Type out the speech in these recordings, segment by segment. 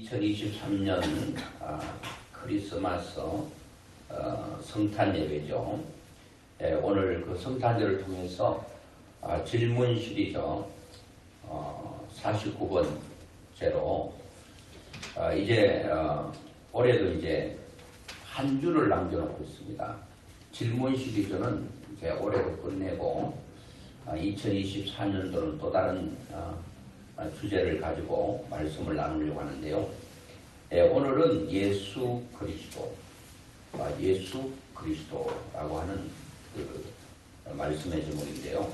2023년 크리스마스 성탄 예배죠. 오늘 그 성탄절을 통해서 질문 시리즈 49번째로 이제 올해도 이제 한 주를 남겨놓고 있습니다. 질문 시리즈는 이제 올해도 끝내고 2024년도는 또 다른 주제를 가지고 말씀을 나누려고 하는데요. 오늘은 예수 그리스도라고 하는 그 말씀의 제목인데요.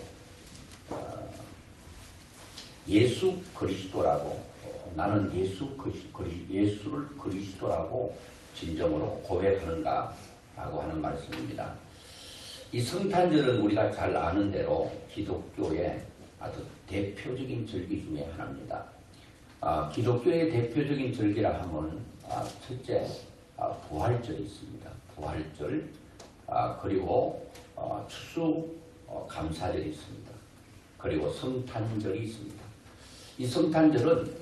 예수 그리스도라고 나는 예수를 그리스도라고 진정으로 고백하는가 라고 하는 말씀입니다. 이 성탄절은 우리가 잘 아는 대로 기독교의 아주 대표적인 절기 중에 하나입니다. 기독교의 대표적인 절기라 하면 첫째 부활절이 있습니다. 부활절 그리고 추수 감사절이 있습니다. 그리고 성탄절이 있습니다. 이 성탄절은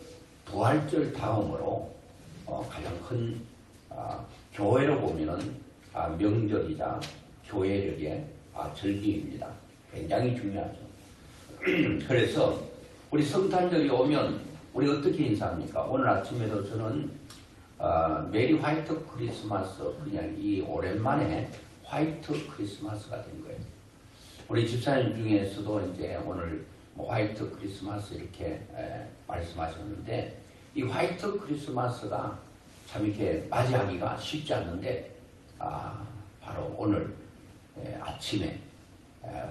부활절 다음으로 가장 큰 교회로 보면은 명절이자 교회력의 절기입니다. 굉장히 중요하죠. 그래서 우리 성탄절이 오면 우리 어떻게 인사합니까? 오늘 아침에도 저는 메리 화이트 크리스마스, 그냥 이 오랜만에 화이트 크리스마스가 된 거예요. 우리 집사님 중에서도 이제 오늘 화이트 크리스마스 이렇게 말씀하셨는데, 이 화이트 크리스마스가 참 이렇게 맞이하기가 쉽지 않는데 바로 오늘 아침에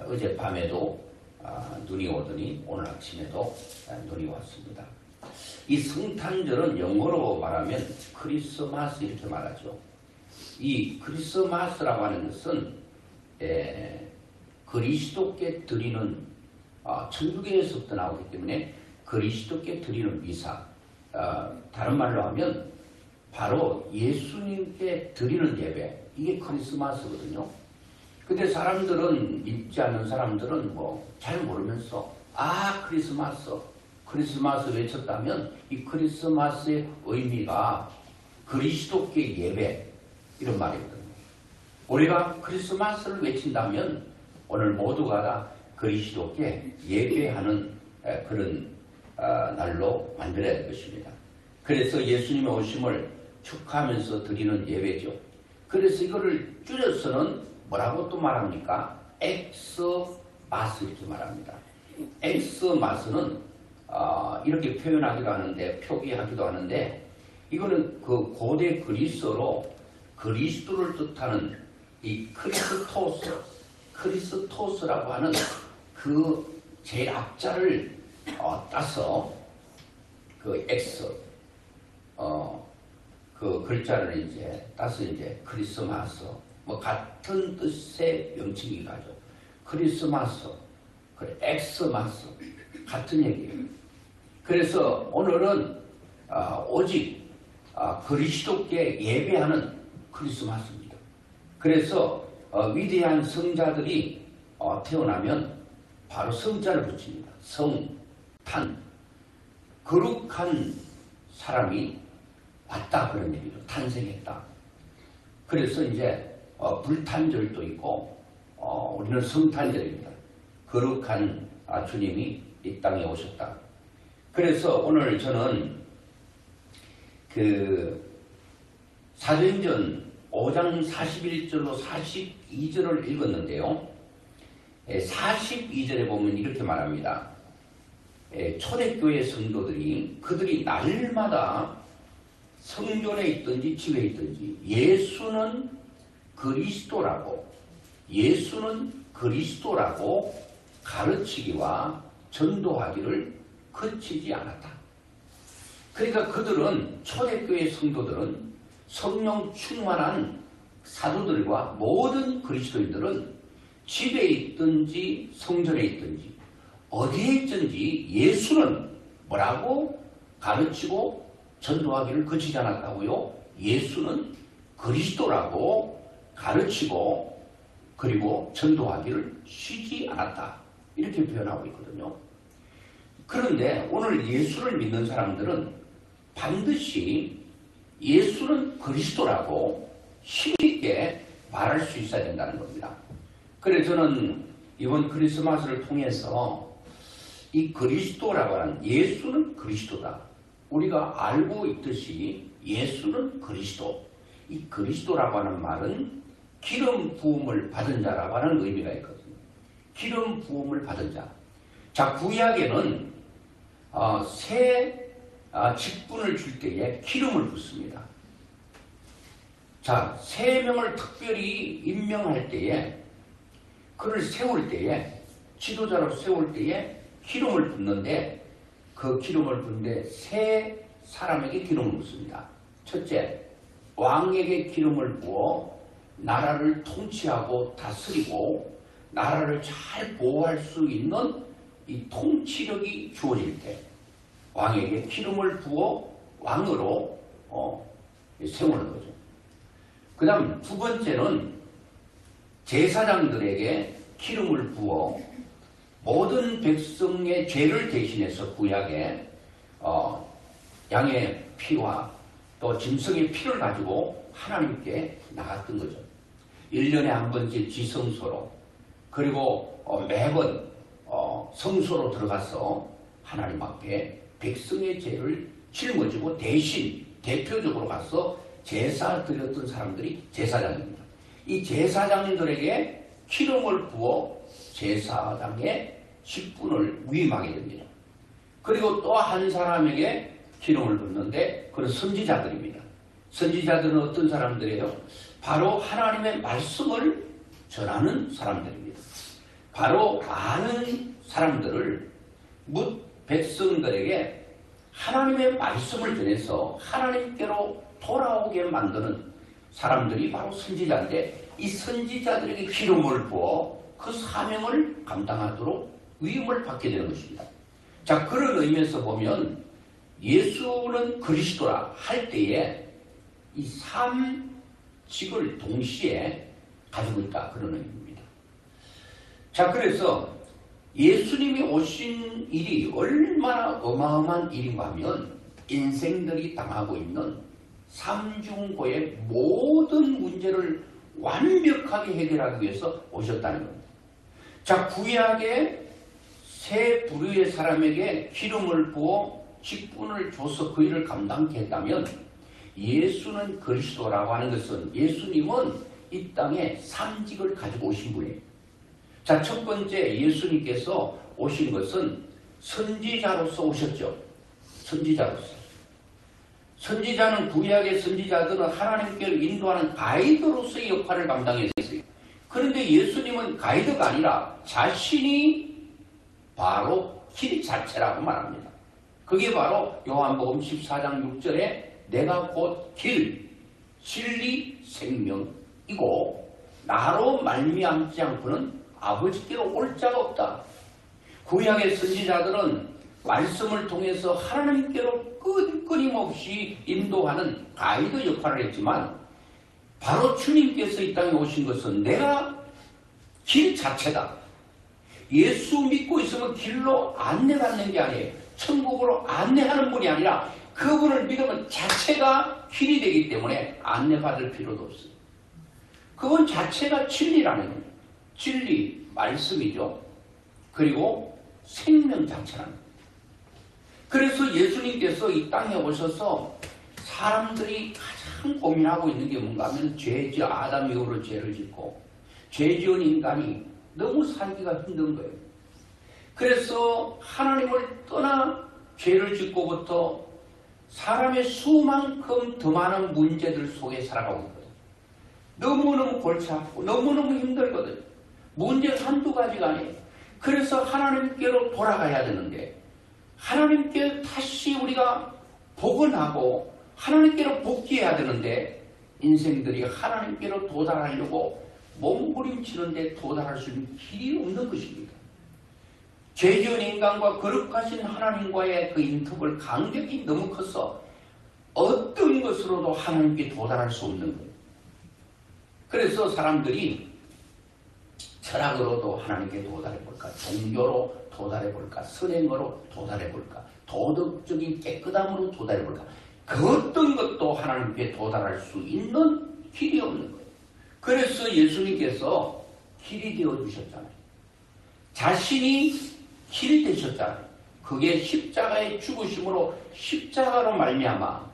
어젯밤에도 눈이 오더니 오늘 아침에도 눈이 왔습니다. 이 성탄절은 영어로 말하면 크리스마스 이렇게 말하죠. 이 크리스마스라고 하는 것은 그리스도께 드리는 천주교에서부터 나오기 때문에 그리스도께 드리는 미사, 다른 말로 하면 바로 예수님께 드리는 예배, 이게 크리스마스거든요. 근데 사람들은, 믿지 않는 사람들은 잘 모르면서 크리스마스 외쳤다면 이 크리스마스의 의미가 그리스도께 예배, 이런 말이거든요. 우리가 크리스마스를 외친다면 오늘 모두가 다 그리스도께 예배하는 그런 날로 만들어야 될 것입니다. 그래서 예수님의 오심을 축하하면서 드리는 예배죠. 그래서 이거를 줄여서는 뭐라고 또 말합니까? 엑스마스 이렇게 말합니다. 엑스마스는 이렇게 표현하기도 하는데, 표기하기도 하는데, 이거는 그 고대 그리스어로 그리스도를 뜻하는 이 크리스토스라고 하는 그 제일 앞자를 따서 그 엑스 그 글자를 이제 따서 이제 크리스마스, 같은 뜻의 명칭이 가죠. 크리스마스, 그래, 엑스마스, 같은 얘기예요. 그래서 오늘은 오직 그리스도께 예배하는 크리스마스입니다. 그래서 위대한 성자들이 태어나면 바로 성자를 붙입니다. 성탄, 거룩한 사람이 왔다, 그런 얘기죠. 탄생했다. 그래서 이제 불탄절도 있고 우리는 성탄절입니다. 거룩한 주님이 이 땅에 오셨다. 그래서 오늘 저는 그 사도행전 5장 41절로 42절을 읽었는데요. 42절에 보면 이렇게 말합니다. 초대교회 성도들이 그들이 날마다 성전에 있든지 집에 있든지 예수는 그리스도라고 가르치기와 전도하기를 그치지 않았다. 그러니까 그들은, 초대교회 성도들은 성령 충만한 사도들과 모든 그리스도인들은 집에 있든지 성전에 있든지 어디에 있든지 예수는 뭐라고 가르치고 전도하기를 그치지 않았다고요? 예수는 그리스도라고 가르치고 그리고 전도하기를 쉬지 않았다. 이렇게 표현하고 있거든요. 그런데 오늘 예수를 믿는 사람들은 반드시 예수는 그리스도라고 힘있게 말할 수 있어야 된다는 겁니다. 그래서 저는 이번 크리스마스를 통해서 이 그리스도라고 하는 예수는 그리스도다. 우리가 알고 있듯이 예수는 그리스도. 이 그리스도라고 하는 말은 기름 부음을 받은 자라고 하는 의미가 있거든요. 기름 부음을 받은 자. 자, 구약에는 새 직분을 줄 때에 기름을 붓습니다. 자, 세 명을 특별히 임명할 때에, 그를 세울 때에, 지도자로 세울 때에 기름을 붓는데, 그 기름을 붓는데 세 사람에게 기름을 붓습니다. 첫째, 왕에게 기름을 부어 나라를 통치하고 다스리고 나라를 잘 보호할 수 있는 이 통치력이 주어질 때 왕에게 기름을 부어 왕으로 세우는 거죠. 그 다음 두 번째는 제사장들에게 기름을 부어 모든 백성의 죄를 대신해서 구약에 양의 피와 또 짐승의 피를 가지고 하나님께 나갔던 거죠. 1년에 한 번씩 지성소로, 그리고 매번 성소로 들어가서 하나님 앞에 백성의 죄를 짊어지고 대신 대표적으로 가서 제사 드렸던 사람들이 제사장입니다. 이 제사장들에게 기름을 부어 제사장의 직분을 위임하게 됩니다. 그리고 또 한 사람에게 기름을 붓는데 그는 선지자들입니다. 선지자들은 어떤 사람들이에요? 바로 하나님의 말씀을 전하는 사람들입니다. 바로 많은 사람들을 뭇 백성들에게 하나님의 말씀을 전해서 하나님께로 돌아오게 만드는 사람들이 바로 선지자인데, 이 선지자들에게 기름을 부어 그 사명을 감당하도록 위임을 받게 되는 것입니다. 자, 그런 의미에서 보면 예수는 그리스도라 할 때에 이 삼직을 동시에 가지고 있다, 그런 의미입니다. 자, 그래서 예수님이 오신 일이 얼마나 어마어마한 일인가 하면 인생들이 당하고 있는 삼중고의 모든 문제를 완벽하게 해결하기 위해서 오셨다는 겁니다. 자, 구약의 세 부류의 사람에게 기름을 부어 직분을 줘서 그 일을 감당케 했다면, 예수는 그리스도라고 하는 것은 예수님은 이 땅에 삼직을 가지고 오신 분이에요. 자, 첫 번째 예수님께서 오신 것은 선지자로서 오셨죠. 선지자로서. 선지자는, 구약의 선지자들은 하나님께로 인도하는 가이드로서의 역할을 감당했어요. 그런데 예수님은 가이드가 아니라 자신이 바로 길 자체라고 말합니다. 그게 바로 요한복음 14장 6절에 내가 곧 길, 진리, 생명이고 나로 말미암지 않고는 아버지께로 올 자가 없다. 구약의 선지자들은 말씀을 통해서 하나님께로 끊임없이 인도하는 가이드 역할을 했지만, 바로 주님께서 이 땅에 오신 것은 내가 길 자체다. 예수 믿고 있으면 길로 안내받는 게 아니에요. 천국으로 안내하는 분이 아니라 그분을 믿으면 자체가 길이 되기 때문에 안내받을 필요도 없어요. 그분 자체가 진리라는 거예요. 진리, 말씀이죠. 그리고 생명 자체라는 거예요. 그래서 예수님께서 이 땅에 오셔서 사람들이 가장 고민하고 있는 게 뭔가 하면 죄지, 아담 이후로 죄를 짓고 죄 지은 인간이 너무 살기가 힘든 거예요. 그래서 하나님을 떠나 죄를 짓고부터 사람의 수만큼 더 많은 문제들 속에 살아가고 있거든요. 너무너무 골치 아프고 너무너무 힘들거든요. 문제가 한두 가지가 아니에요. 그래서 하나님께로 돌아가야 되는데, 하나님께 다시 우리가 복원하고 하나님께로 복귀해야 되는데, 인생들이 하나님께로 도달하려고 몸부림치는데 도달할 수 있는 길이 없는 것입니다. 죄 지은 인간과 거룩하신 하나님과의 그 인터벌 간격이 너무 커서 어떤 것으로도 하나님께 도달할 수 없는 거예요. 그래서 사람들이 철학으로도 하나님께 도달해볼까? 종교로 도달해볼까? 선행으로 도달해볼까? 도덕적인 깨끗함으로 도달해볼까? 그 어떤 것도 하나님께 도달할 수 있는 길이 없는 거예요. 그래서 예수님께서 길이 되어주셨잖아요. 자신이 길이 되셨잖아요. 그게 십자가의 죽으심으로 십자가로 말미암아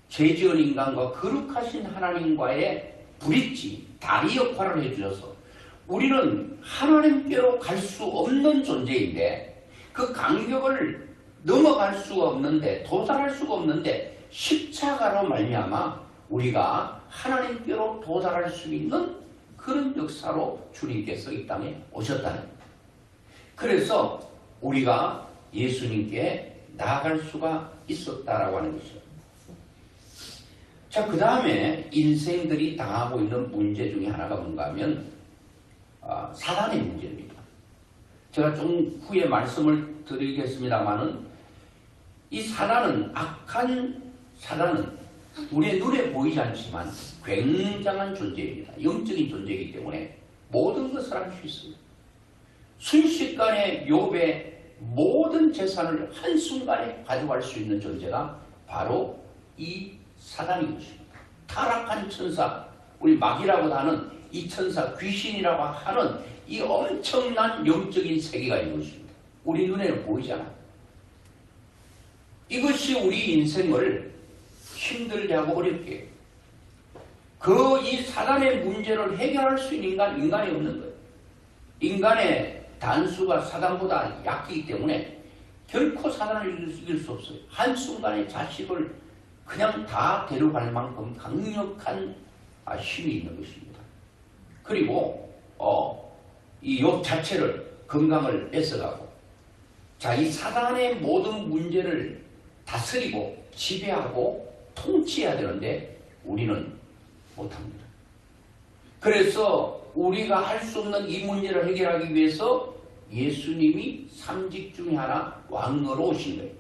죄지은 인간과 거룩하신 하나님과의 브릿지, 다리 역할을 해주셔서 우리는 하나님께로 갈 수 없는 존재인데 그 간격을 넘어갈 수가 없는데 도달할 수가 없는데 십자가로 말미암아 우리가 하나님께로 도달할 수 있는 그런 역사로 주님께서 이 땅에 오셨다는 거예요. 그래서 우리가 예수님께 나아갈 수가 있었다라고 하는 것이죠. 자, 그 다음에 인생들이 당하고 있는 문제 중에 하나가 뭔가 하면 사단의 문제입니다. 제가 좀 후에 말씀을 드리겠습니다만은 이 사단은, 악한 사단은 우리의 눈에 보이지 않지만 굉장한 존재입니다. 영적인 존재이기 때문에 모든 것을 할 수 있습니다. 순식간에 욥의 모든 재산을 한순간에 가져갈 수 있는 존재가 바로 이 사단인 것입니다. 타락한 천사, 우리 마귀라고 하는 이 천사, 귀신이라고 하는 이 엄청난 영적인 세계가 있는 것입니다. 우리 눈에는 보이지 않아요. 이것이 우리 인생을 힘들게 하고 어렵게 해요. 이 사단의 문제를 해결할 수 있는 인간이 없는 거예요. 인간의 단수가 사단보다 약하기 때문에 결코 사단을 이길 수 없어요. 한순간에 자식을 그냥 다 데려갈 만큼 강력한 힘이 있는 것입니다. 그리고 이 욥 자체를 건강을 뺏어가고, 자, 이 사단의 모든 문제를 다스리고 지배하고 통치해야 되는데 우리는 못합니다. 그래서 우리가 할 수 없는 이 문제를 해결하기 위해서 예수님이 삼직 중에 하나 왕으로 오신 거예요.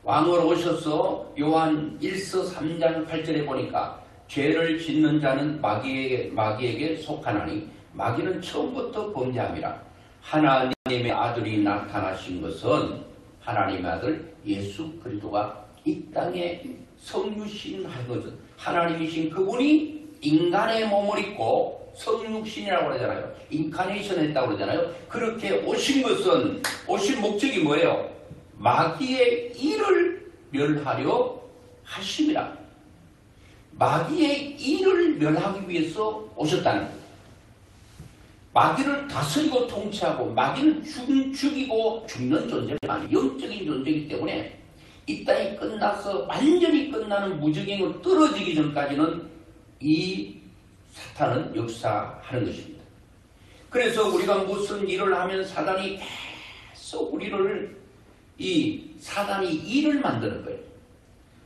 왕으로 오셔서 요한 1서 3장 8절에 보니까 죄를 짓는 자는 마귀에게 속하나니 마귀는 처음부터 범죄함이라. 하나님의 아들이 나타나신 것은 하나님의 아들 예수 그리스도가 이 땅에 성육신한 것은 하나님이신 그분이 인간의 몸을 입고 성육신이라고 그러잖아요. 인카네이션 했다고 그러잖아요. 그렇게 오신 것은, 오신 목적이 뭐예요? 마귀의 일을 멸하려 하심이라. 마귀의 일을 멸하기 위해서 오셨다는 거예요. 마귀를 다스리고 통치하고 마귀를 죽이고 죽는 존재가 아니에요. 영적인 존재이기 때문에 이 땅이 끝나서 완전히 끝나는 무적행으로 떨어지기 전까지는 이 사탄은 역사하는 것입니다. 그래서 우리가 무슨 일을 하면 사단이 계속 우리를, 이 사단이 일을 만드는 거예요.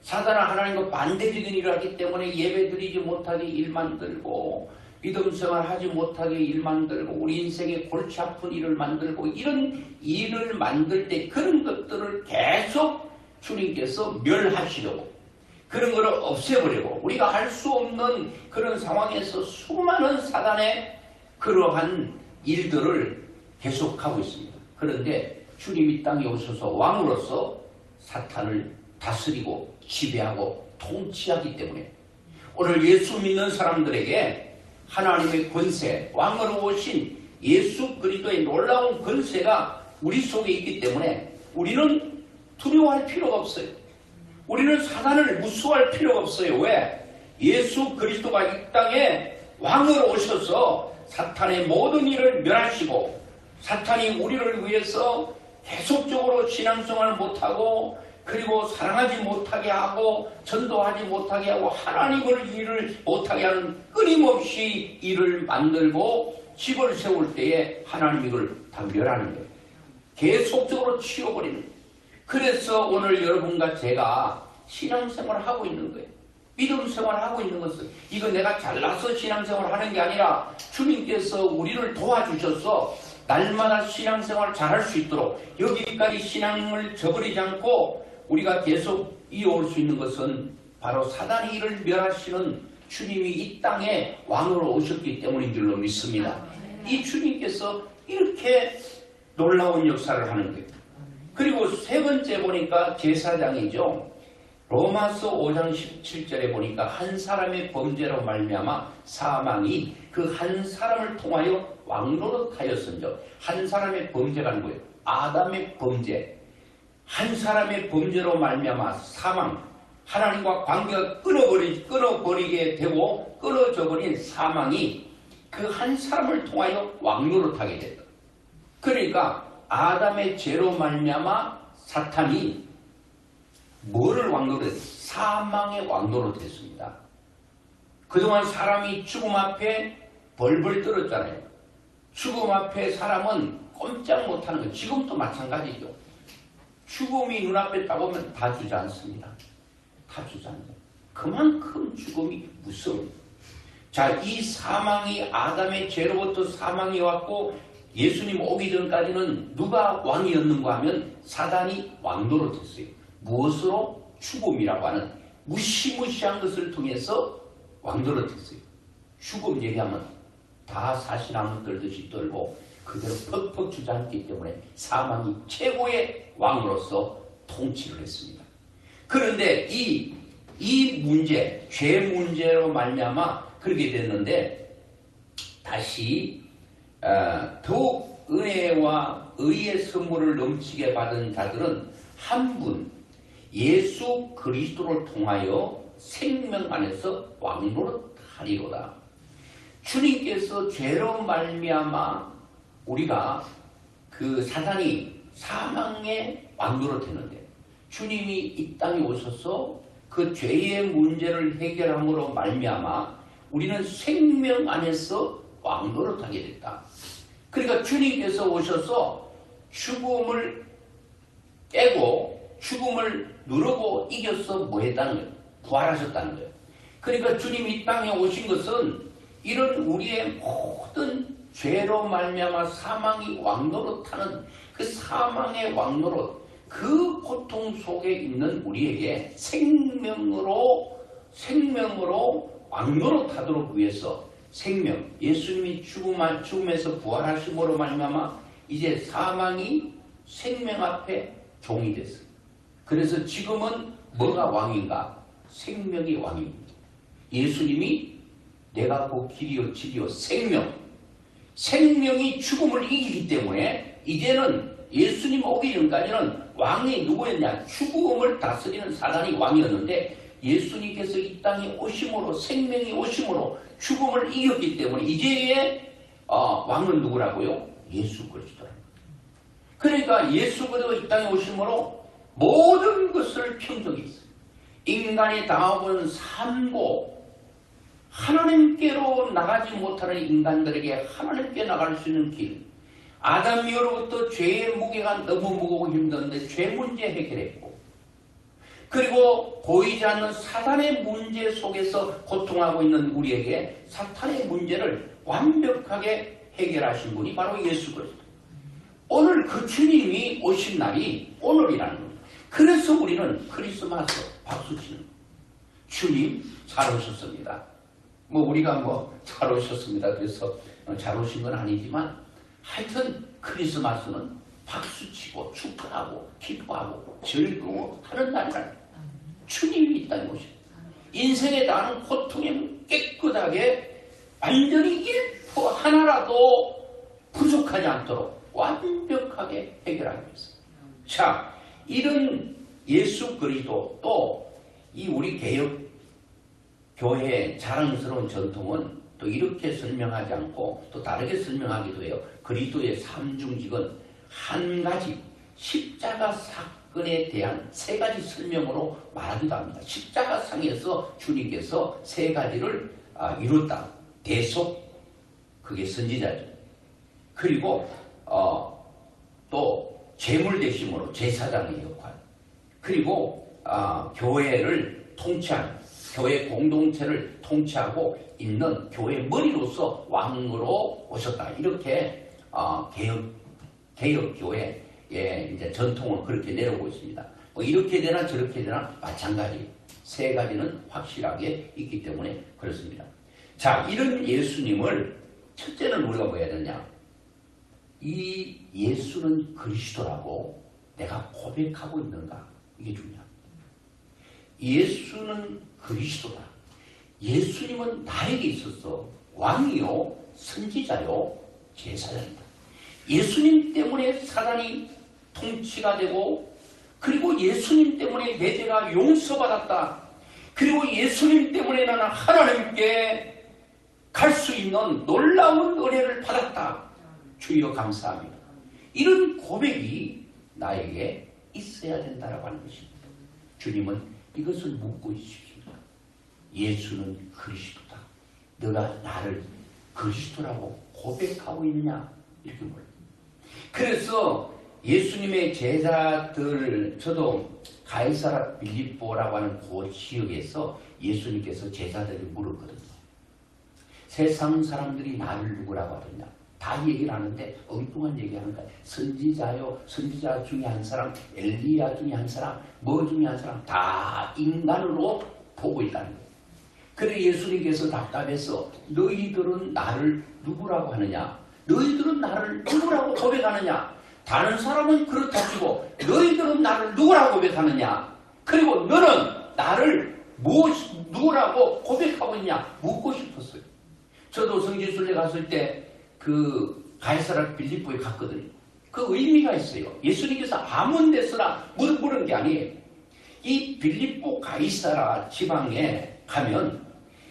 사단은 하나님과 반대적인 일을 하기 때문에 예배 드리지 못하게 일 만들고, 믿음 생활 하지 못하게 일 만들고, 우리 인생에 골치 아픈 일을 만들고, 이런 일을 만들 때 그런 것들을 계속 주님께서 멸하시려고, 그런 것을 없애버리고, 우리가 할 수 없는 그런 상황에서 수많은 사단의 그러한 일들을 계속하고 있습니다. 그런데 주님 이 땅에 오셔서 왕으로서 사탄을 다스리고 지배하고 통치하기 때문에 오늘 예수 믿는 사람들에게 하나님의 권세, 왕으로 오신 예수 그리스도의 놀라운 권세가 우리 속에 있기 때문에 우리는 두려워할 필요가 없어요. 우리는 사단을 무서워할 필요가 없어요. 왜? 예수 그리스도가 이 땅에 왕으로 오셔서 사탄의 모든 일을 멸하시고, 사탄이 우리를 위해서 계속적으로 신앙생활을 못하고, 그리고 사랑하지 못하게 하고, 전도하지 못하게 하고, 하나님을 일을 못하게 하는 끊임없이 일을 만들고 집을 세울 때에 하나님 이걸 다 멸하는 거예요. 계속적으로 치워버리는 거예요. 그래서 오늘 여러분과 제가 신앙생활을 하고 있는 거예요. 믿음 생활을 하고 있는 것은, 이거 내가 잘나서 신앙생활을 하는 게 아니라 주님께서 우리를 도와주셔서 날마다 신앙생활을 잘할 수 있도록 여기까지 신앙을 저버리지 않고 우리가 계속 이어올 수 있는 것은 바로 사단의 일을 멸하시는 주님이 이 땅에 왕으로 오셨기 때문인 줄로 믿습니다. 이 주님께서 이렇게 놀라운 역사를 하는 거예요. 그리고 세 번째 보니까 제사장이죠. 로마서 5장 17절에 보니까 한 사람의 범죄로 말미암아 사망이 그 한 사람을 통하여 왕노릇하였은즉, 한 사람의 범죄가 아닌 거예요. 아담의 범죄, 한 사람의 범죄로 말미암아 사망, 하나님과 관계가 끊어버리게 되고 끊어져 버린 사망이 그 한 사람을 통하여 왕노릇하게 됐다. 그러니까 아담의 죄로 말미암아 사탄이 뭐를 왕노릇? 사망의 왕노릇 했습니다. 그동안 사람이 죽음 앞에 벌벌 떨었잖아요. 죽음 앞에 사람은 꼼짝 못하는 거예요. 지금도 마찬가지죠. 죽음이 눈앞에 따오면 다 주저앉습니다. 다 주저앉아요. 그만큼 죽음이 무서워요. 자, 이 사망이 아담의 죄로부터 사망이 왔고 예수님 오기 전까지는 누가 왕이었는가 하면 사단이 왕노릇했어요. 무엇으로? 죽음이라고 하는 무시무시한 것을 통해서 왕노릇했어요. 죽음 얘기하면 다 사시나무 떨듯이 떨고 그대로 퍽퍽 주저앉기 때문에 사망이 최고의 왕으로서 통치를 했습니다. 그런데 이 문제, 죄 문제로 말미암아 그렇게 됐는데 다시 더욱 은혜와 의의 선물을 넘치게 받은 자들은 한 분, 예수 그리스도를 통하여 생명 안에서 왕노릇하리로다. 주님께서 죄로 말미암아 우리가 그 사단이 사망의 왕노릇했는데 주님이 이 땅에 오셔서 그 죄의 문제를 해결함으로 말미암아 우리는 생명 안에서 왕노릇하게 됐다. 그러니까 주님께서 오셔서 죽음을 깨고 죽음을 누르고 이겨서 뭐 했다는 거예요? 부활하셨다는 거예요. 그러니까 주님이 이 땅에 오신 것은 이런 우리의 모든 죄로 말미암아 사망이 왕노릇하는 그 사망의 왕노릇, 그 고통 속에 있는 우리에게 생명으로 왕노릇하도록 위해서 생명, 예수님이 죽음에서 부활하심으로 말미암아 이제 사망이 생명 앞에 종이 됐어요. 그래서 지금은 뭐가 왕인가? 생명이 왕입니다. 예수님이 내가 곧 길이요 진리요 생명이 죽음을 이기기 때문에 이제는 예수님 오기 전까지는 왕이 누구였냐? 죽음을 다스리는 사단이 왕이었는데 예수님께서 이 땅에 오심으로 생명이 오심으로 죽음을 이겼기 때문에 이제의 왕은 누구라고요? 예수 그리스도랍니다. 그러니까 예수 그리스도 이 땅에 오심으로 모든 것을 평정히 했어요. 인간이 당하고는 삶고 하나님께로 나가지 못하는 인간들에게 하나님께 나갈 수 있는 길, 아담 이후로부터 죄의 무게가 너무 무겁고 힘든데 죄 문제 해결했고, 그리고 보이지 않는 사탄의 문제 속에서 고통하고 있는 우리에게 사탄의 문제를 완벽하게 해결하신 분이 바로 예수 그리스도. 오늘 그 주님이 오신 날이 오늘이라는 겁니다. 그래서 우리는 크리스마스 박수치는 거예요. 주님 잘 오셨습니다. 우리가 잘 오셨습니다. 그래서 잘 오신 건 아니지만 하여튼 크리스마스는 박수치고 축하하고 기뻐하고 즐거워 하는 날이라. 주님이 이 땅에 오신 인생에 대한 고통에 깨끗하게 완전히 1% 하나라도 부족하지 않도록 완벽하게 해결하기 위해서. 자, 이런 예수 그리스도 또 이 우리 개혁 교회의 자랑스러운 전통은 또 이렇게 설명하지 않고 또 다르게 설명하기도 해요. 그리스도의 삼중직은 한 가지 십자가 사건에 대한 세 가지 설명으로 말하기도 합니다. 십자가상에서 주님께서 세 가지를 이뤘다. 대속, 그게 선지자죠. 그리고 또 제물 대심으로 제사장의 역할, 그리고 교회를 통치하는, 교회 공동체를 통치하고 있는 교회 머리로서 왕으로 오셨다. 이렇게 개혁교회의 이제 전통은 그렇게 내려오고 있습니다. 이렇게 되나 저렇게 되나 마찬가지. 세 가지는 확실하게 있기 때문에 그렇습니다. 자, 이런 예수님을 첫째는 우리가 뭐 해야 되냐? 이 예수는 그리스도라고 내가 고백하고 있는가? 이게 중요합니다. 예수는 그리스도다. 예수님은 나에게 있어서 왕이요, 선지자요, 제사장이다. 예수님 때문에 사단이 통치가 되고, 그리고 예수님 때문에 내 죄가 용서받았다. 그리고 예수님 때문에 나는 하나님께 갈 수 있는 놀라운 은혜를 받았다. 주여 감사합니다. 이런 고백이 나에게 있어야 된다라고 하는 것입니다. 주님은 이것을 묻고 있습니다. 예수는 그리스도다. 너가 나를 그리스도라고 고백하고 있느냐? 이렇게 물어요. 그래서 예수님의 제자들, 저도 가이사라 빌립보라고 하는 그 지역에서 예수님께서 제자들이 물었거든요. 세상 사람들이 나를 누구라고 하느냐? 다 얘기를 하는데 엉뚱한 얘기하는 거야. 선지자요, 선지자 중에 한 사람, 엘리야 중에 한 사람, 뭐 중에 한 사람, 다 인간으로 보고 있다는 거예요. 그래 예수님께서 답답해서 너희들은 나를 누구라고 하느냐? 너희들은 나를 누구라고 고백하느냐? 다른 사람은 그렇다 치고 너희들은 나를 누구라고 고백하느냐? 그리고 너는 나를 누구라고 고백하고 있냐? 묻고 싶었어요. 저도 성지순례 갔을 때 그 가이사라 빌립보에 갔거든요. 그 의미가 있어요. 예수님께서 아무 데서나 물은 게 아니에요. 이 빌립보 가이사라 지방에 가면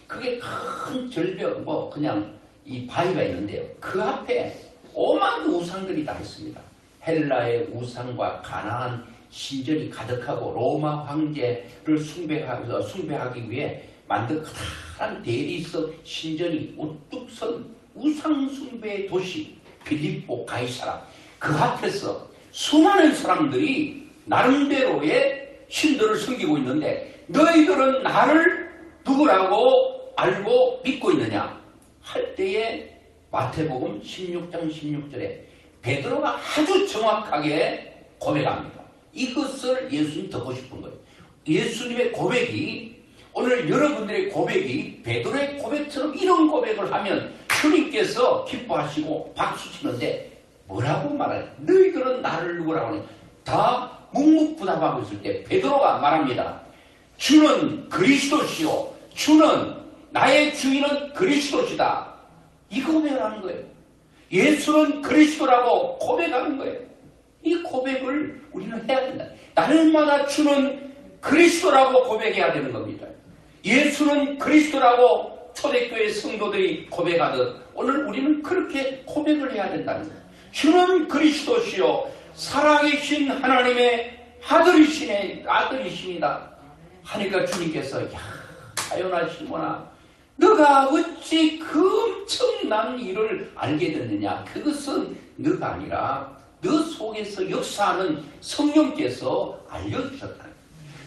그게 큰 절벽, 그냥 이 바위가 있는데요. 그 앞에 오만 우상들이 다 있습니다. 헬라의 우상과 가나안 신전이 가득하고 로마 황제를 숭배하기 위해 만든 커다란 대리석 신전이 우뚝 선 우상 숭배의 도시 빌립보 가이사라, 그 앞에서 수많은 사람들이 나름대로의 신들을 섬기고 있는데 너희들은 나를 누구라고 알고 믿고 있느냐 할 때에 마태복음 16장 16절에 베드로가 아주 정확하게 고백합니다. 이것을 예수님 듣고 싶은 거예요. 예수님의 고백이, 오늘 여러분들의 고백이 베드로의 고백처럼 이런 고백을 하면 주님께서 기뻐하시고 박수치는데 뭐라고 말해요? 너희들은 나를 누구라고 하냐? 다 묵묵부답하고 있을 때 베드로가 말합니다. 주는 그리스도시요, 주는 나의 주인은 그리스도시다. 이 고백을 하는 거예요. 예수는 그리스도라고 고백하는 거예요. 이 고백을 우리는 해야 된다. 날마다 주는 그리스도라고 고백해야 되는 겁니다. 예수는 그리스도라고 초대교회 성도들이 고백하듯 오늘 우리는 그렇게 고백을 해야 된다는 거예요. 주는 그리스도시요 살아계신 하나님의 아들이십니다. 하니까 주님께서 야 자연아 시몬아 너가 어찌 그 엄청난 일을 알게 됐느냐? 그것은 너가 아니라 너 속에서 역사하는 성령께서 알려주셨다.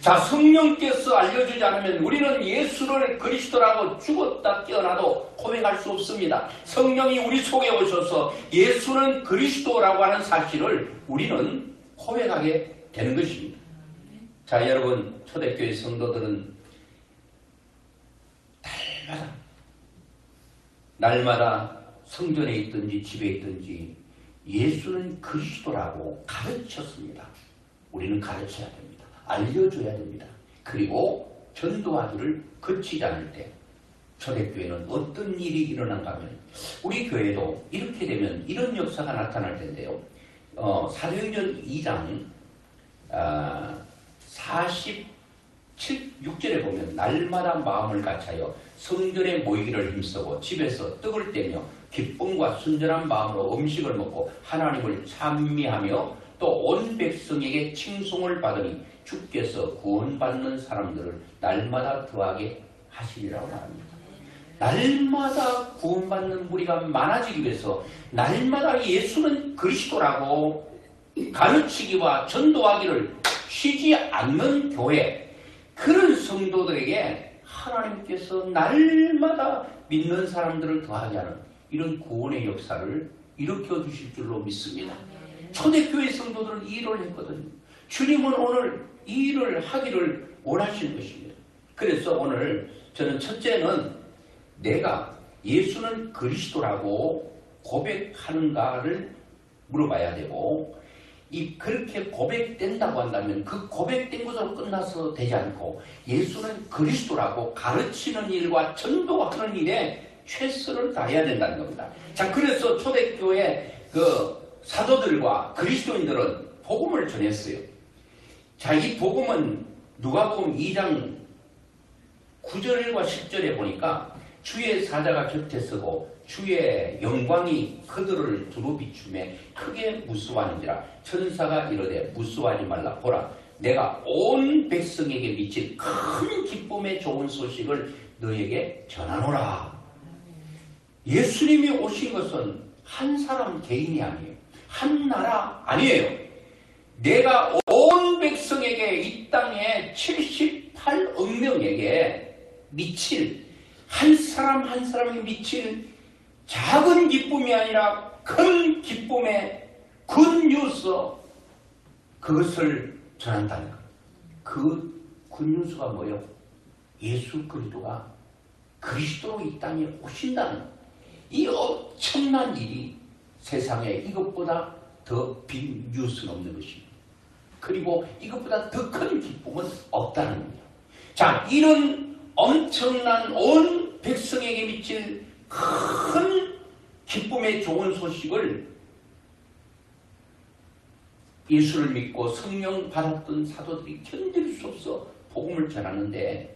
자, 성령께서 알려주지 않으면 우리는 예수를 그리스도라고 죽었다 깨어나도 고백할 수 없습니다. 성령이 우리 속에 오셔서 예수는 그리스도라고 하는 사실을 우리는 고백하게 되는 것입니다. 자, 여러분 초대교회 성도들은 날마다 성전에 있든지 집에 있든지 예수는 그리스도라고 가르쳤습니다. 우리는 가르쳐야 됩니다. 알려줘야 됩니다. 그리고 전도하기를 그치지 않을 때 초대교회는 어떤 일이 일어난가 하면 우리 교회도 이렇게 되면 이런 역사가 나타날 텐데요. 사도행전 2장 46절에 보면 날마다 마음을 같이하여 성전에 모이기를 힘쓰고 집에서 떡을 떼며 기쁨과 순전한 마음으로 음식을 먹고 하나님을 찬미하며 또 온 백성에게 칭송을 받으니 주께서 구원받는 사람들을 날마다 더하게 하시리라고 말합니다. 날마다 구원받는 무리가 많아지기 위해서 날마다 예수는 그리스도라고 가르치기와 전도하기를 쉬지 않는 교회, 그런 성도들에게 하나님께서 날마다 믿는 사람들을 더하게 하는 이런 구원의 역사를 일으켜 주실 줄로 믿습니다. 초대교회 성도들은 이 일을 했거든요. 주님은 오늘 이 일을 하기를 원하시는 것입니다. 그래서 오늘 저는 첫째는 내가 예수는 그리스도라고 고백하는가를 물어봐야 되고, 그렇게 고백된다고 한다면 그 고백된 것으로 끝나서 되지 않고 예수는 그리스도라고 가르치는 일과 전도하는 일에 최선을 다해야 된다는 겁니다. 자, 그래서 초대교회 그 사도들과 그리스도인들은 복음을 전했어요. 자, 이 복음은 누가복음 2장 9절과 10절에 보니까 주의 사자가 곁에 서고 주의 영광이 그들을 두루 비추매 크게 무수하는지라. 천사가 이르되 무수하지 말라. 보라, 내가 온 백성에게 미칠 큰 기쁨의 좋은 소식을 너에게 전하노라. 예수님이 오신 것은 한 사람 개인이 아니에요. 한 나라 아니에요. 내가 온 백성에게, 이 땅에 78억 명에게 미칠, 한 사람 한 사람에게 미칠 작은 기쁨이 아니라 큰 기쁨의 굿뉴스, 그것을 전한다는 것. 그 굿뉴스가 뭐예요? 예수 그리스도가 그리스도로 이 땅에 오신다는 것. 이 엄청난 일이 세상에 이것보다 더 빈 뉴스는 없는 것입니다. 그리고 이것보다 더 큰 기쁨은 없다는 겁니다. 자, 이런 엄청난 온 백성에게 미칠 큰 기쁨의 좋은 소식을 예수를 믿고 성령 받았던 사도들이 견딜 수 없어 복음을 전하는데,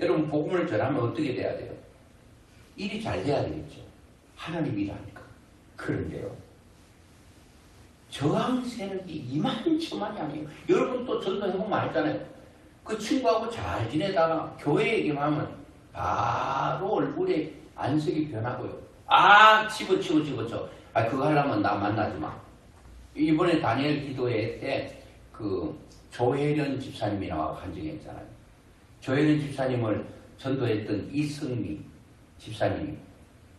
여러분, 복음을 전하면 어떻게 돼야 돼요? 일이 잘 돼야 되겠죠. 하나님 일하니까. 그런데요, 저항 세력이 이만저만이 아니에요. 여러분 또 전도해보면 알잖아요. 그 친구하고 잘 지내다가 교회 얘기만 하면 바로 얼굴에 안색이 변하고요. 집어쳐. 그거 하려면 나 만나지 마. 이번에 다니엘 기도회 때 그 조혜련 집사님이 나와 간증했잖아요. 조혜련 집사님을 전도했던 이승미 집사님이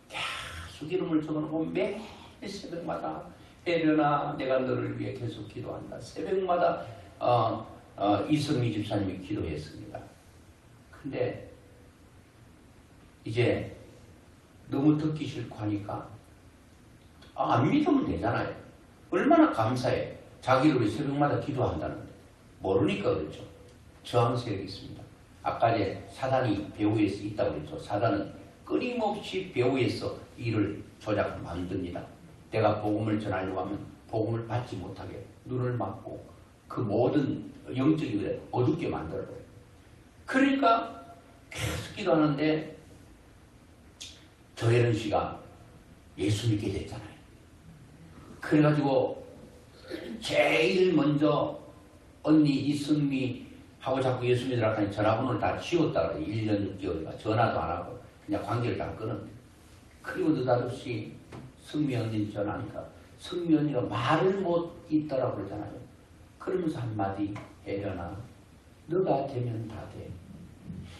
계속 이름을 적어놓고 매 새벽마다 혜련아, 내가 너를 위해 계속 기도한다. 새벽마다 이승미 집사님이 기도했습니다. 근데 이제 너무 듣기 싫고 하니까 안 믿으면 되잖아요. 얼마나 감사해. 자기를 위해 새벽마다 기도한다는데. 모르니까 그렇죠. 저항세력이 있습니다. 아까 이제 사단이 배후에서 있다고 그랬죠. 사단은 끊임없이 배후에서 일을 조작을 만듭니다. 내가 복음을 전하려고 하면 복음을 받지 못하게 눈을 막고 그 모든 영적인 일을 어둡게 만들어요. 그러니까 계속 기도하는데 조혜련 씨가 예수 믿게 됐잖아요. 그래가지고 제일 먼저 언니 이승미하고 자꾸 예수 믿으라고 하니 전화번호를 다 지웠다 그래요. 1년 6개월가 전화도 안 하고 그냥 관계를 다 끊었는데, 그리고 느닷없이 승미 언니 전화하니까 승미 언니가 말을 못 잇더라고 그러잖아요. 그러면서 한마디, 혜련아, 너가 되면 다 돼.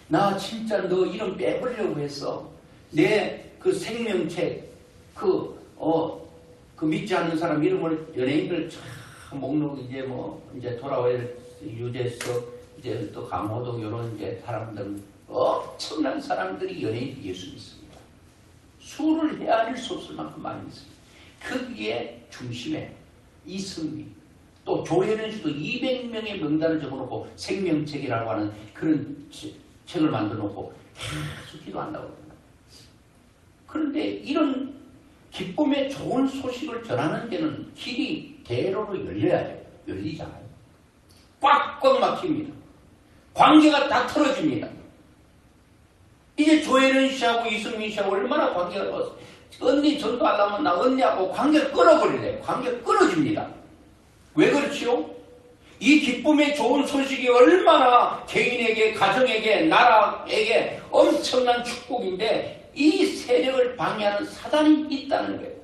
나 진짜 너 이름 빼버리려고 했어. 내 그 생명책, 그 믿지 않는 사람 이름을 연예인들 참 목록 이제 돌아와야 될 유재석, 이제 또 강호동 이런 이제 사람들, 엄청난 사람들이 연예인 예수 믿습니다. 수를 헤아릴 수 없을 만큼 많이 믿습니다. 거기에 중심에 이승미, 또 조혜련 씨도 200명의 명단을 적어놓고 생명책이라고 하는 그런 책을 만들어놓고 계속 기도한다고 합니다. 그런데 이런 기쁨의 좋은 소식을 전하는 데는 길이 대로로 열려야 돼요. 열리잖아요. 꽉꽉 막힙니다. 관계가 다 틀어집니다. 이제 조혜련 씨하고 이승민 씨하고 얼마나 관계가 좋았어요. 언니 전도하려면 나 언니하고 관계를 끊어버리래요. 관계가 끊어집니다. 왜 그렇지요? 이 기쁨의 좋은 소식이 얼마나 개인에게, 가정에게, 나라에게 엄청난 축복인데 이 세력을 방해하는 사단이 있다는 거예요.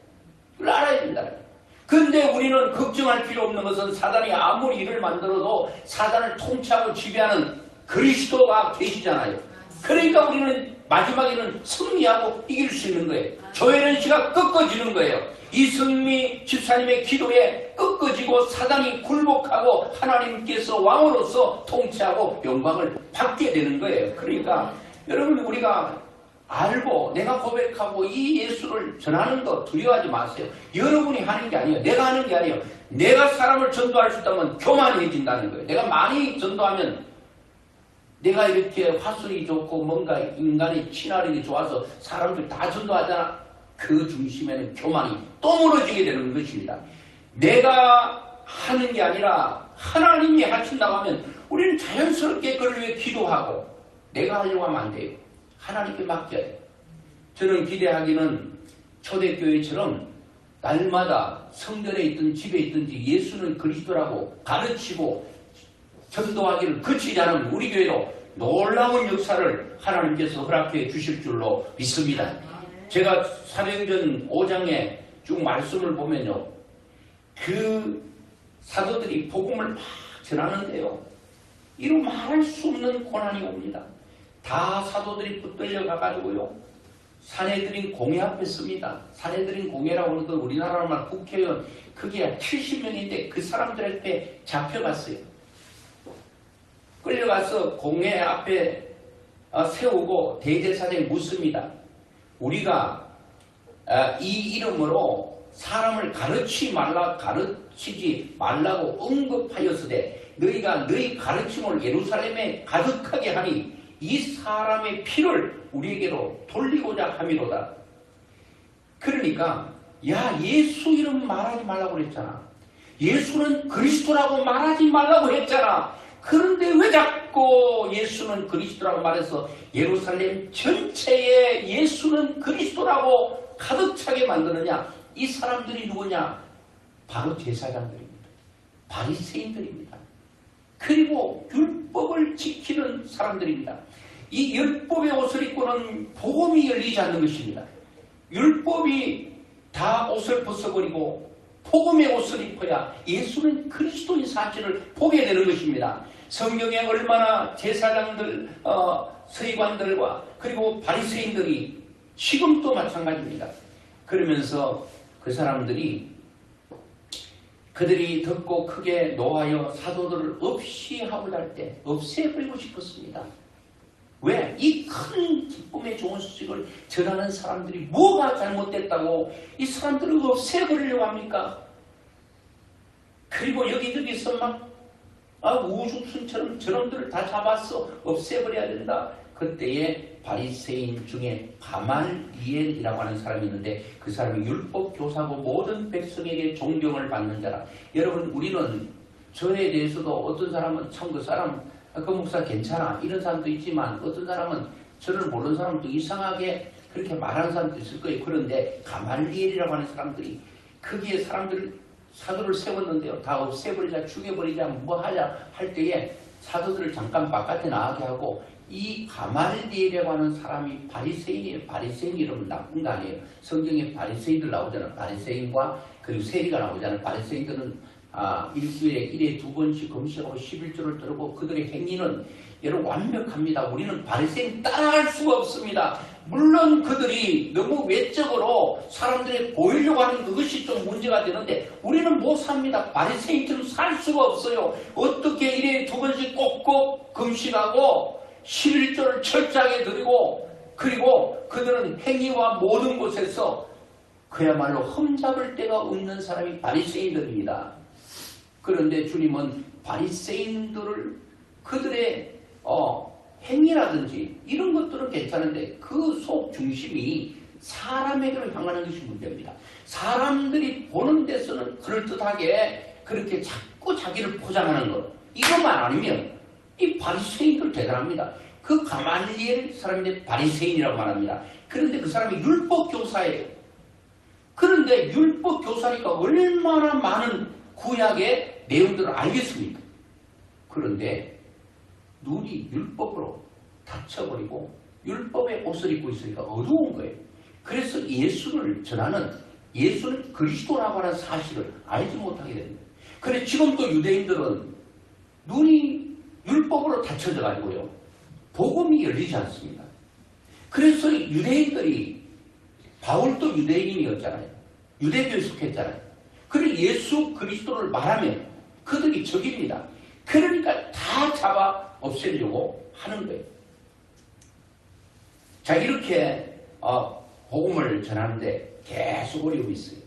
그걸 알아야 된다는 거예요. 그런데 우리는 걱정할 필요 없는 것은 사단이 아무리 일을 만들어도 사단을 통치하고 지배하는 그리스도가 계시잖아요. 그러니까 우리는 마지막에는 승리하고 이길 수 있는 거예요. 조혜련 씨가 꺾어지는 거예요. 이승미 집사님의 기도에 꺾어지고 사단이 굴복하고 하나님께서 왕으로서 통치하고 영광을 받게 되는 거예요. 그러니까 여러분, 우리가 알고 내가 고백하고 이 예수를 전하는 거 두려워하지 마세요. 여러분이 하는 게 아니에요. 내가 하는 게 아니에요. 내가 사람을 전도할 수 있다면 교만해진다는 거예요. 내가 많이 전도하면 내가 이렇게 화술이 좋고 뭔가 인간의 친화력이 좋아서 사람들 다 전도하잖아. 그 중심에는 교만이 또 무너지게 되는 것입니다. 내가 하는 게 아니라 하나님이 하신다고 하면 우리는 자연스럽게 그를 위해 기도하고 내가 하려고 하면 안 돼요. 하나님께 맡겨야 돼요. 저는 기대하기는 초대교회처럼 날마다 성전에 있든 집에 있든지 예수는 그리스도라고 가르치고 전도하기를 그치지 않으면 우리 교회로 놀라운 역사를 하나님께서 허락해 주실 줄로 믿습니다. 제가 사도행전 5장에 쭉 말씀을 보면요. 그 사도들이 복음을 막 전하는데요. 이루 말할 수 없는 고난이 옵니다. 다 사도들이 붙들려 가가지고요. 사내들인 공회 앞에 씁니다. 사내들인 공회라고 하는 건 우리나라 말 국회의원 그게 70명인데 그 사람들 앞에 잡혀갔어요. 끌려가서 공회 앞에 세우고 대제사장이 묻습니다. 우리가 이 이름으로 사람을 가르치지 말라고 언급하였으되 너희가 너희 가르침을 예루살렘에 가득하게 하니 이 사람의 피를 우리에게로 돌리고자 함이로다. 그러니까 야 예수 이름 말하지 말라고 그랬잖아. 예수는 그리스도라고 말하지 말라고 했잖아. 그런데 왜 자꾸 예수는 그리스도라고 말해서 예루살렘 전체에 예수는 그리스도라고 가득 차게 만드느냐. 이 사람들이 누구냐? 바로 제사장들입니다. 바리새인들입니다. 그리고 율법을 지키는 사람들입니다. 이 율법의 옷을 입고는 복음이 열리지 않는 것입니다. 율법이 다 옷을 벗어버리고 복음의 옷을 입어야 예수는 그리스도인 사실을 보게 되는 것입니다. 성경에 얼마나 제사장들, 서기관들과 그리고 바리새인들이 지금도 마찬가지입니다. 그러면서 그 사람들이 그들이 듣고 크게 노하여 사도들을 없이 하고자 할 때 없애버리고 싶었습니다. 왜? 이 큰 기쁨의 좋은 소식을 전하는 사람들이 뭐가 잘못됐다고 이 사람들을 없애버리려고 합니까? 그리고 여기저기서 막 우죽순처럼 저놈들을 다 잡았어. 없애버려야 된다. 그때에 바리새인 중에 가말리엘이라고 하는 사람이 있는데 그 사람이 율법 교사고 모든 백성에게 존경을 받는 자라. 여러분 우리는 저에 대해서도 어떤 사람은 참 그 사람 그 목사 괜찮아 이런 사람도 있지만 어떤 사람은 저를 모르는 사람도 이상하게 그렇게 말하는 사람도 있을 거예요. 그런데 가말리엘이라고 하는 사람들이 거기에 사도를 세웠는데요. 다 없애버리자 죽여버리자 뭐 하자 할 때에 사도들을 잠깐 바깥에 나가게 하고 이 가말리엘이라고 하는 사람이 바리새인이에요. 바리새인 이름은 나쁜 거 아니에요. 성경에 바리새인들 나오잖아요. 바리새인과 그리고 세리가 나오잖아요. 바리새인들은 일주일에 1회 2번씩 금식하고 11조를 들고 그들의 행위는 여러분 완벽합니다. 우리는 바리새인 따라갈 수가 없습니다. 물론 그들이 너무 외적으로 사람들이 보이려고 하는 그것이 좀 문제가 되는데 우리는 못 삽니다. 바리새인처럼 살 수가 없어요. 어떻게 1회 2번씩 꼭꼭 금식하고 11조를 철저하게 드리고 그리고 그들은 행위와 모든 곳에서 그야말로 흠잡을 데가 없는 사람이 바리새인들입니다. 그런데 주님은 바리새인들을 그들의 행위라든지 이런 것들은 괜찮은데 그 속 중심이 사람에게로 향하는 것이 문제입니다. 사람들이 보는 데서는 그럴듯하게 그렇게 자꾸 자기를 포장하는 것 이것만 아니면 이 바리새인들 대단합니다. 그 가말리엘 사람인데 바리새인이라고 말합니다. 그런데 그 사람이 율법 교사예요. 그런데 율법 교사니까 얼마나 많은 구약의 내용들을 알겠습니까? 그런데 눈이 율법으로 닫혀버리고 율법의 옷을 입고 있으니까 어두운 거예요. 그래서 예수를 전하는 예수는 그리스도라고 하는 사실을 알지 못하게 됩니다. 그런데 지금도 유대인들은 눈이 율법으로 닫혀져 가지고요. 복음이 열리지 않습니다. 그래서 유대인들이 바울도 유대인이었잖아요. 유대교에 속했잖아요. 그리고 예수 그리스도를 말하면 그들이 적입니다. 그러니까 다 잡아 없애려고 하는 거예요. 자, 이렇게 복음을 전하는데 계속 어려움이 있어요.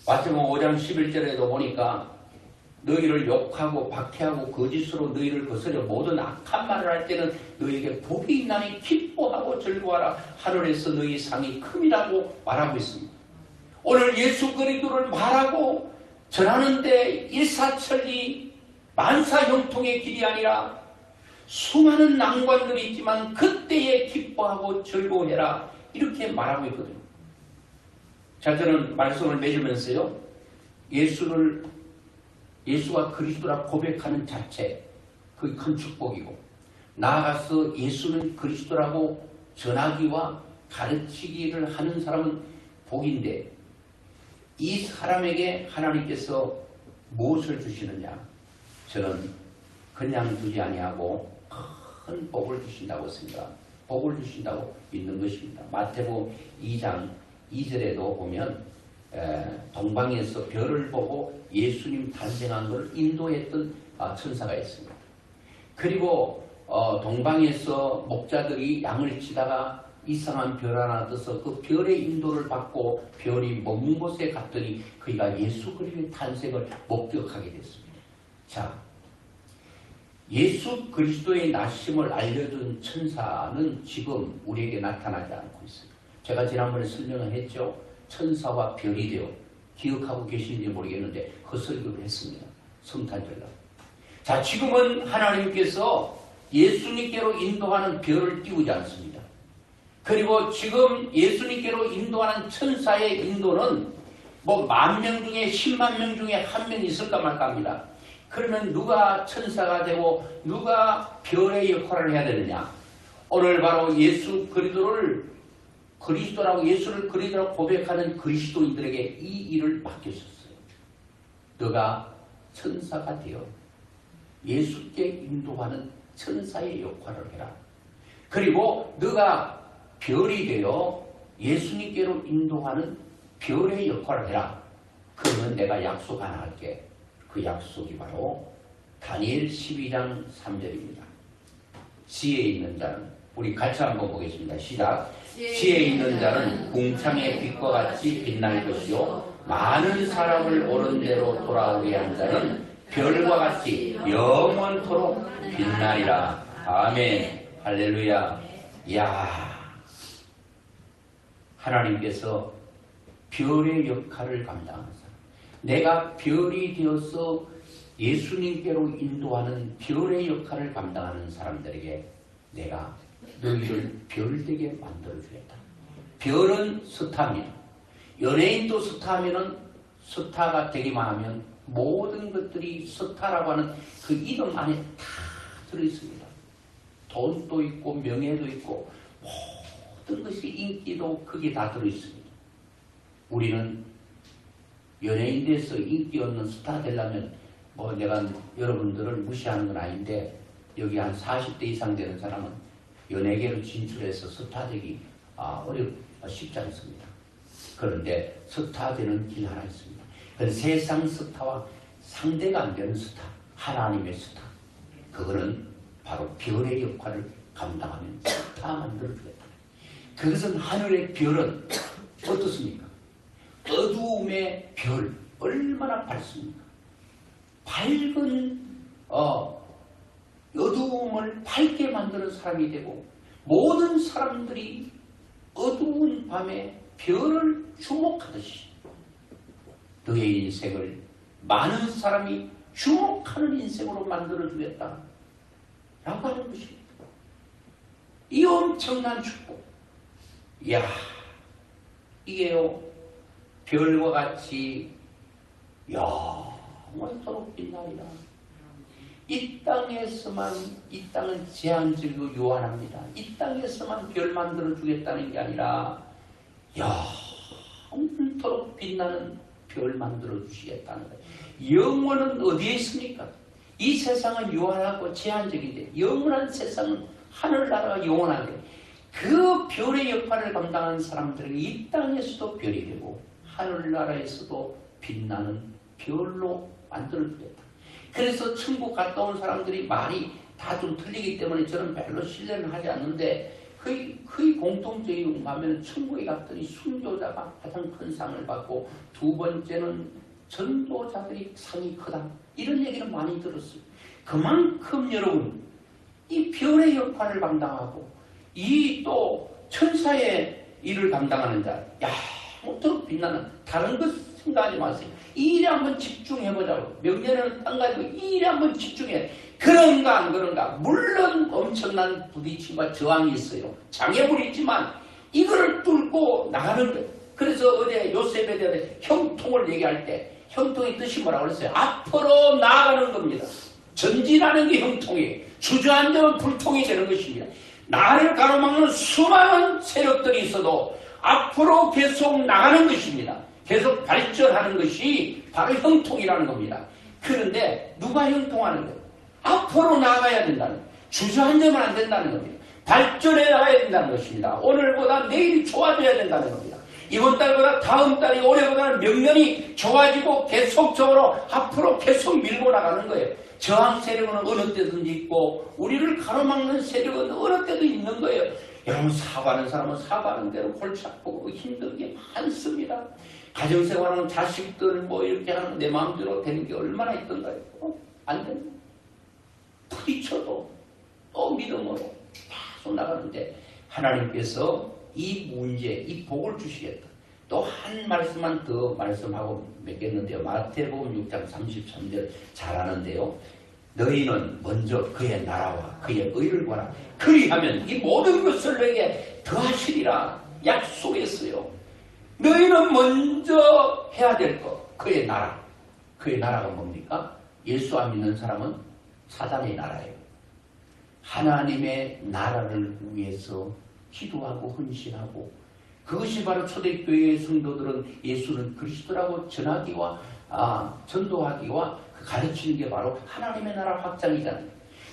마태복음 5장 11절에도 보니까 너희를 욕하고 박해하고 거짓으로 너희를 거스려 모든 악한 말을 할 때는 너희에게 복이 있나니 기뻐하고 즐거워하라. 하늘에서 너희 상이 큼이라고 말하고 있습니다. 오늘 예수 그리스도를 말하고 전하는데 일사천리 만사형통의 길이 아니라 수많은 난관들이 있지만 그때에 기뻐하고 즐거워해라. 이렇게 말하고 있거든요. 자, 저는 말씀을 맺으면서요, 예수가 그리스도라 고백하는 자체, 그게 큰 축복이고, 나아가서 예수는 그리스도라고 전하기와 가르치기를 하는 사람은 복인데, 이 사람에게 하나님께서 무엇을 주시느냐? 저는 그냥 두지 아니하고 큰 복을 주신다고 생각, 복을 주신다고 믿는 것입니다. 마태복음 2장 2절에도 보면 동방에서 별을 보고 예수님 탄생한 것을 인도했던 천사가 있습니다. 그리고 동방에서 목자들이 양을 치다가 이상한 별 하나 떠서 그 별의 인도를 받고 별이 머문 곳에 갔더니 그가 예수 그리스도의 탄생을 목격하게 됐습니다. 자, 예수 그리스도의 나심을 알려준 천사는 지금 우리에게 나타나지 않고 있습니다. 제가 지난번에 설명을 했죠. 천사와 별이 되어 기억하고 계신지 모르겠는데 그 설교를 했습니다. 성탄절날. 자, 지금은 하나님께서 예수님께로 인도하는 별을 띄우지 않습니다. 그리고 지금 예수님께로 인도하는 천사의 인도는 뭐 10,000명 중에 10만 명 중에 1명 있을까 말까 합니다. 그러면 누가 천사가 되고 누가 별의 역할을 해야 되느냐? 오늘 바로 예수 그리스도라고 예수를 그리스도라고 고백하는 그리스도인들에게 이 일을 맡겨줬어요. 너가 천사가 되어 예수께 인도하는 천사의 역할을 해라. 그리고 너가 별이 되어 예수님께로 인도하는 별의 역할을 해라. 그러면 내가 약속 하나 할게. 그 약속이 바로 다니엘 12장 3절입니다. 지혜 있는 자는, 우리 같이 한번 보겠습니다. 시작. 지혜 있는 자는 궁창의 빛과 같이 빛날 것이요 많은 사람을 옳은 대로 돌아오게 한 자는 별과 같이 영원토록 빛나리라. 아멘. 할렐루야. 이야, 하나님께서 별의 역할을 감당하는 사람, 내가 별이 되어서 예수님께로 인도하는 별의 역할을 감당하는 사람들에게 내가 너희를 별되게 만들어주겠다. 별은 스타입니다. 연예인도 스타하면은, 스타가 되기만 하면 모든 것들이 스타라고 하는 그 이름 안에 다 들어있습니다. 돈도 있고 명예도 있고 모든 것이, 인기도 그게 다 들어있습니다. 우리는 연예인 돼서 인기 없는 스타 되려면 뭐 내가 여러분들을 무시하는 건 아닌데, 여기 한 40대 이상 되는 사람은 연예계로 진출해서 스타 되기 쉽지 않습니다. 그런데 스타 되는 길 하나 있습니다. 그 세상 스타와 상대가 안 되는 스타, 하나님의 스타. 그거는 바로 별의 역할을 감당하면 스타 만들어주겠다. 그것은 하늘의 별은 어떻습니까? 어두움의 별, 얼마나 밝습니까? 밝은 어두움을 밝게 만드는 사람이 되고, 모든 사람들이 어두운 밤에 별을 주목하듯이 너의 인생을 많은 사람이 주목하는 인생으로 만들어주겠다 라고 하는 것입니다. 이 엄청난 축복. 이야, 이게요, 별과 같이 영원토록 빛나리라. 이 땅에서만, 이 땅은 제한적이고 요한합니다. 이 땅에서만 별 만들어 주겠다는 게 아니라 영원토록 빛나는 별 만들어 주시겠다는 거예요. 영원은 어디에 있습니까? 이 세상은 요한하고 제한적인데, 영원한 세상은 하늘나라가 영원한데, 그 별의 역할을 감당하는 사람들은 이 땅에서도 별이 되고 하늘나라에서도 빛나는 별로 만들어주겠다. 그래서 천국 갔다 온 사람들이 말이 다 좀 틀리기 때문에 저는 별로 신뢰는 하지 않는데, 거의 공통적인 가면 천국에 갔더니 순교자가 가장 큰 상을 받고 두 번째는 전도자들이 상이 크다. 이런 얘기를 많이 들었어요. 그만큼 여러분 이 별의 역할을 감당하고 이 또 천사의 일을 감당하는 자, 야, 모쪼록 빛나는 다른 것 생각하지 마세요. 이 일에 한번 집중해보자고. 명년에는 딴 가지고 이 일에 한번 집중해. 그런가 안 그런가. 물론 엄청난 부딪힘과 저항이 있어요. 장애물이 있지만 이거를 뚫고 나가는 거예요. 그래서 어제 요셉에 대한 형통을 얘기할 때 형통의 뜻이 뭐라고 그랬어요? 앞으로 나아가는 겁니다. 전진하는 게 형통이에요. 주저앉으면 불통이 되는 것입니다. 나를 가로막는 수많은 세력들이 있어도 앞으로 계속 나가는 것입니다. 계속 발전하는 것이 바로 형통이라는 겁니다. 그런데 누가 형통하는 거예요? 앞으로 나아가야 된다는 거예요. 주저앉으면 안 된다는 겁니다. 발전해 나가야 된다는 것입니다. 오늘보다 내일이 좋아져야 된다는 겁니다. 이번 달보다 다음 달이 올해보다는 명년이 좋아지고 계속적으로 앞으로 계속 밀고 나가는 거예요. 저항 세력은 어느 때든지 있고 우리를 가로막는 세력은 어느 때도 있는 거예요. 여러분 사과하는 사람은 사과하는 대로 골치 아프고 힘든 게 많습니다. 가정생활하는 자식들 뭐 이렇게 하는 내 마음대로 되는 게 얼마나 있던가요? 안 됩니다. 부딪혀도 또 믿음으로 계속 나가는데 하나님께서 이 문제, 이 복을 주시겠다. 또 한 말씀만 더 말씀하고 맺겠는데요. 마태복음 6장 33절 잘 아는데요. 너희는 먼저 그의 나라와 그의 의를 구하라. 그리하면 이 모든 것을 너에게 더하시리라 약속했어요. 너희는 먼저 해야 될 것, 그의 나라. 그의 나라가 뭡니까? 예수 안 믿는 사람은 사단의 나라예요. 하나님의 나라를 위해서 기도하고 헌신하고 그것이 바로 초대교회의 성도들은 예수는 그리스도라고 전하기와 전도하기와 가르치는 게 바로 하나님의 나라 확장이잖아요.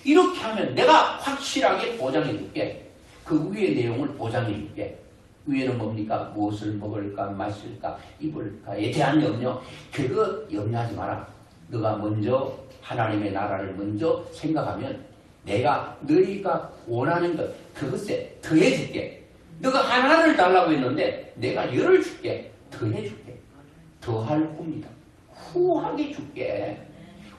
이렇게 하면 내가 확실하게 보장해 줄게. 그 위의 내용을 보장해 줄게. 위에는 뭡니까? 무엇을 먹을까 마실까 입을까에 대한 염려. 그거 염려하지 마라. 너가 먼저 하나님의 나라를 먼저 생각하면 내가 너희가 원하는 것 그것에 더해 줄게. 너가 하나를 달라고 했는데 내가 열을 줄게. 더해 줄게. 더할 겁니다. 후하게 줄게.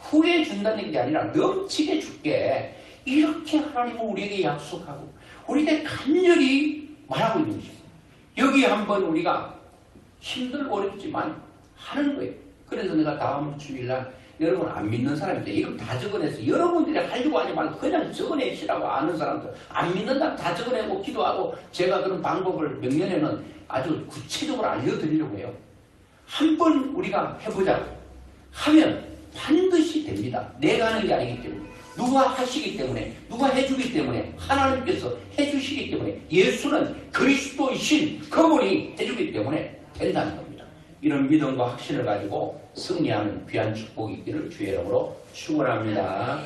후에 준다는 게 아니라 넘치게 줄게. 이렇게 하나님은 우리에게 약속하고 우리에게 간절히 말하고 있는 것입니다. 여기 한번 우리가 힘들고 어렵지만 하는 거예요. 그래서 내가 다음 주일날 여러분 안 믿는 사람인데 이름 다 적어내서 여러분들이 하려고 하지 말고 그냥 적어내시라고 아는 사람들 안 믿는 사람 다 적어내고 기도하고 제가 그런 방법을 명년에는 아주 구체적으로 알려드리려고 해요. 한번 우리가 해보자고 하면 반드시 됩니다. 내가 하는 게 아니기 때문에 누가 하시기 때문에 누가 해주기 때문에 하나님께서 해주시기 때문에 예수는 그리스도이신 그분이 해주기 때문에 된다는 겁니다. 이런 믿음과 확신을 가지고 승리하는 귀한 축복이 있기를 주의 이름으로 축원합니다.